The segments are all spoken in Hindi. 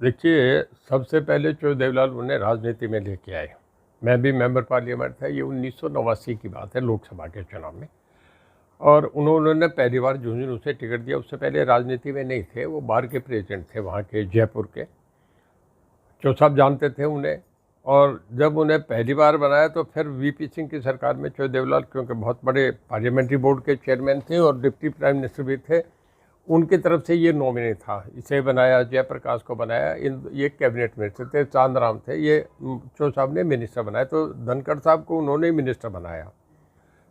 देखिए, सबसे पहले जो देवलाल उन्हें राजनीति में लेके आए, मैं भी मेंबर पार्लियामेंट था। ये 1989 की बात है, लोकसभा के चुनाव में। और उन्होंने पहली बार झुंझुनू से टिकट दिया। उससे पहले राजनीति में नहीं थे, वो बार के प्रेसिडेंट थे वहाँ के, जयपुर के। जो सब जानते थे उन्हें। और जब उन्हें पहली बार बनाया तो फिर वीपी सिंह की सरकार में चौ देवलाल, क्योंकि बहुत बड़े पार्लियामेंट्री बोर्ड के चेयरमैन थे और डिप्टी प्राइम मिनिस्टर भी थे, उनकी तरफ से ये नॉमिनी था। इसे बनाया, जयप्रकाश को बनाया। ये कैबिनेट मिनिस्टर थे, चांदराम थे, ये चौ साहब ने मिनिस्टर बनाया। तो धनखड़ साहब को उन्होंने मिनिस्टर बनाया।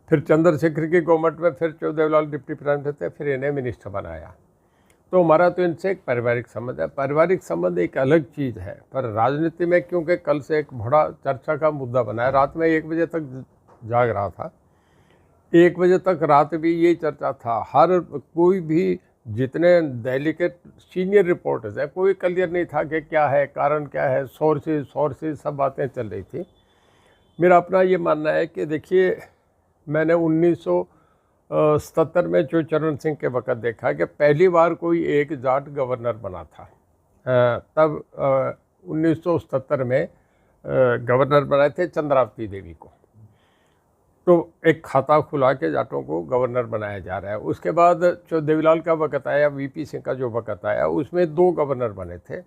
फिर चंद्रशेखर की गवर्नमेंट में फिर चौ देवलाल डिप्टी प्राइम मिनिस्टर थे, फिर इन्हें मिनिस्टर बनाया। तो हमारा तो इनसे एक पारिवारिक संबंध है। पारिवारिक संबंध एक अलग चीज़ है, पर राजनीति में क्योंकि कल से एक बड़ा चर्चा का मुद्दा बना है। रात में 1 बजे तक जाग रहा था, 1 बजे तक रात भी यही चर्चा था। हर कोई भी, जितने दिल्ली के सीनियर रिपोर्टर्स हैं, कोई क्लियर नहीं था कि क्या है, कारण क्या है, सोर्सेज सब बातें चल रही थी। मेरा अपना ये मानना है कि देखिए, मैंने 1977 में जो चरण सिंह के वक़्त देखा कि पहली बार कोई एक जाट गवर्नर बना था। तब 1977 में गवर्नर बनाए थे चंद्रावती देवी को। तो एक खाता खुला के जाटों को गवर्नर बनाया जा रहा है। उसके बाद जो देवीलाल का वक़्त आया, वीपी सिंह का जो वक़्त आया, उसमें 2 गवर्नर बने थे।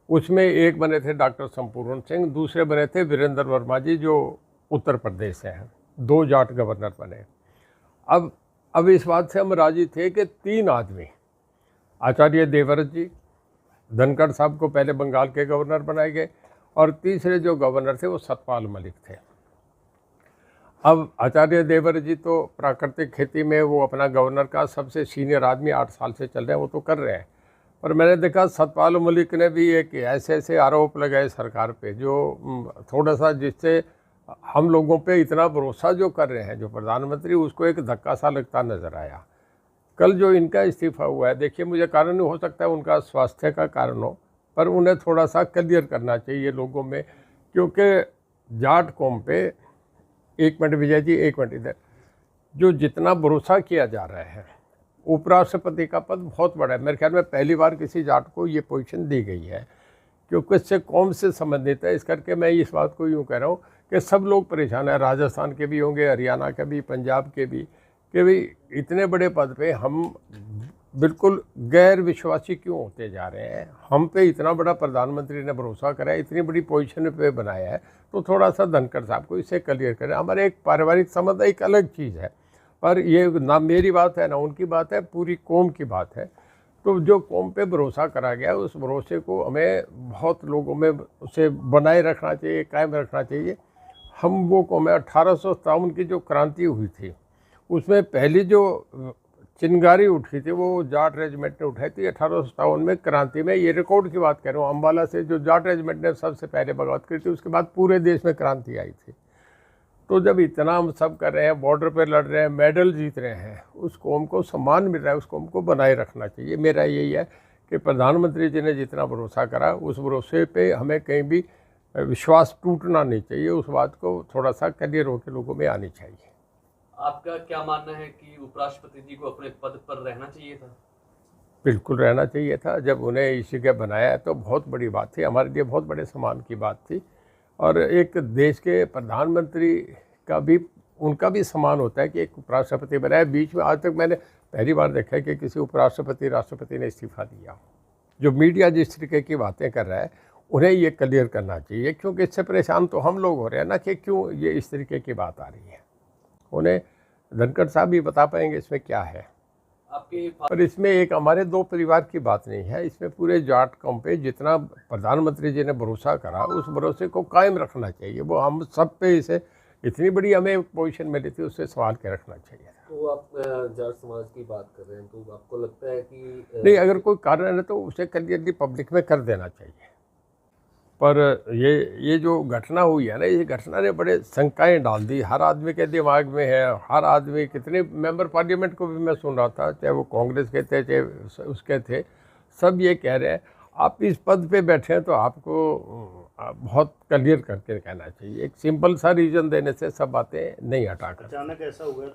उसमें एक बने थे डॉक्टर संपूर्ण सिंह, दूसरे बने थे वीरेंद्र वर्मा जी, जो उत्तर प्रदेश से हैं। 2 जाट गवर्नर बने। अब इस बात से हम राजी थे कि 3 आदमी, आचार्य देवव्रत जी, धनखड़ साहब को पहले बंगाल के गवर्नर बनाए गए, और तीसरे जो गवर्नर थे वो सतपाल मलिक थे। अब आचार्य देवव्रत जी तो प्राकृतिक खेती में वो अपना गवर्नर का सबसे सीनियर आदमी 8 साल से चल रहे हैं, वो तो कर रहे हैं। पर मैंने देखा सतपाल मलिक ने भी एक ऐसे आरोप लगाए सरकार पे, जो थोड़ा सा, जिससे हम लोगों पे इतना भरोसा जो कर रहे हैं जो प्रधानमंत्री, उसको एक धक्का सा लगता नज़र आया। कल जो इनका इस्तीफा हुआ है, देखिए, मुझे कारण हो सकता है उनका स्वास्थ्य का कारण हो, पर उन्हें थोड़ा सा क्लियर करना चाहिए लोगों में। क्योंकि जाट कौम पे, 1 मिनट विजय जी, 1 मिनट इधर, जो जितना भरोसा किया जा रहा है, उपराष्ट्रपति का पद बहुत बड़ा है। मेरे ख्याल में पहली बार किसी जाट को ये पोजीशन दी गई है, क्योंकि इससे कौम से संबंधित है। इस करके मैं इस बात को यूँ कह रहा हूँ कि सब लोग परेशान हैं, राजस्थान के भी होंगे, हरियाणा के भी, पंजाब के भी, कि भाई इतने बड़े पद पे हम बिल्कुल गैर विश्वासी क्यों होते जा रहे हैं। हम पे इतना बड़ा प्रधानमंत्री ने भरोसा करा है, इतनी बड़ी पोजीशन पे बनाया है, तो थोड़ा सा धनखड़ साहब को इसे क्लियर करें। हमारे एक पारिवारिक संबंध एक अलग चीज़ है, पर ये ना मेरी बात है ना उनकी बात है, पूरी कौम की बात है। तो जो कौम पे भरोसा करा गया, उस भरोसे को हमें बहुत लोगों में उसे बनाए रखना चाहिए, कायम रखना चाहिए। हम वो कौम है, 1857 की जो क्रांति हुई थी, उसमें पहली जो चिंगारी उठी थी वो जाट रेजिमेंट ने उठाई थी 1857 में क्रांति में। ये रिकॉर्ड की बात कर रहा हूँ। अम्बाला से जो जाट रेजिमेंट ने सबसे पहले बगावत की थी, उसके बाद पूरे देश में क्रांति आई थी। तो जब इतना हम सब कर रहे हैं, बॉर्डर पे लड़ रहे हैं, मेडल जीत रहे हैं, उस कौम को सम्मान मिल रहा है, उस कौम को बनाए रखना चाहिए। मेरा यही है कि प्रधानमंत्री जी ने जितना भरोसा करा, उस भरोसे पे हमें कहीं भी विश्वास टूटना नहीं चाहिए। उस बात को थोड़ा सा क्लियर होकर लोगों में आनी चाहिए। आपका क्या मानना है कि उपराष्ट्रपति जी को अपने पद पर रहना चाहिए था? बिल्कुल रहना चाहिए था। जब उन्हें इस जगह बनाया तो बहुत बड़ी बात थी, हमारे लिए बहुत बड़े सम्मान की बात थी। और एक देश के प्रधानमंत्री का भी, उनका भी सम्मान होता है कि एक उपराष्ट्रपति बनाया। बीच में आज तक मैंने पहली बार देखा है कि किसी उपराष्ट्रपति, राष्ट्रपति ने इस्तीफा दिया। जो मीडिया जिस तरीके की बातें कर रहा है, उन्हें ये क्लियर करना चाहिए, क्योंकि इससे परेशान तो हम लोग हो रहे हैं ना, कि क्यों ये इस तरीके की बात आ रही है। उन्हें धनखड़ साहब भी बता पाएंगे इसमें क्या है। पर इसमें एक हमारे 2 परिवार की बात नहीं है, इसमें पूरे जाट कौम पे जितना प्रधानमंत्री जी ने भरोसा करा, उस भरोसे को कायम रखना चाहिए। वो हम सब पे, इसे इतनी बड़ी हमें पोजीशन मिली थी, उससे सवाल के रखना चाहिए। तो आप जाट समाज की बात कर रहे हैं, तो आपको लगता है कि नहीं, अगर कोई कारण है तो उसे क्लियरली पब्लिक में कर देना चाहिए। पर ये जो घटना हुई है ना, ये घटना ने बड़े शंकाएं डाल दी, हर आदमी के दिमाग में है। हर आदमी, कितने मेंबर पार्लियामेंट को भी मैं सुन रहा था, चाहे वो कांग्रेस के थे चाहे उसके थे, सब ये कह रहे हैं आप इस पद पे बैठे हैं तो आपको बहुत क्लियर करके कहना चाहिए। एक सिंपल सा रीज़न देने से सब बातें नहीं हटा कर। अचानक ऐसा हो गया।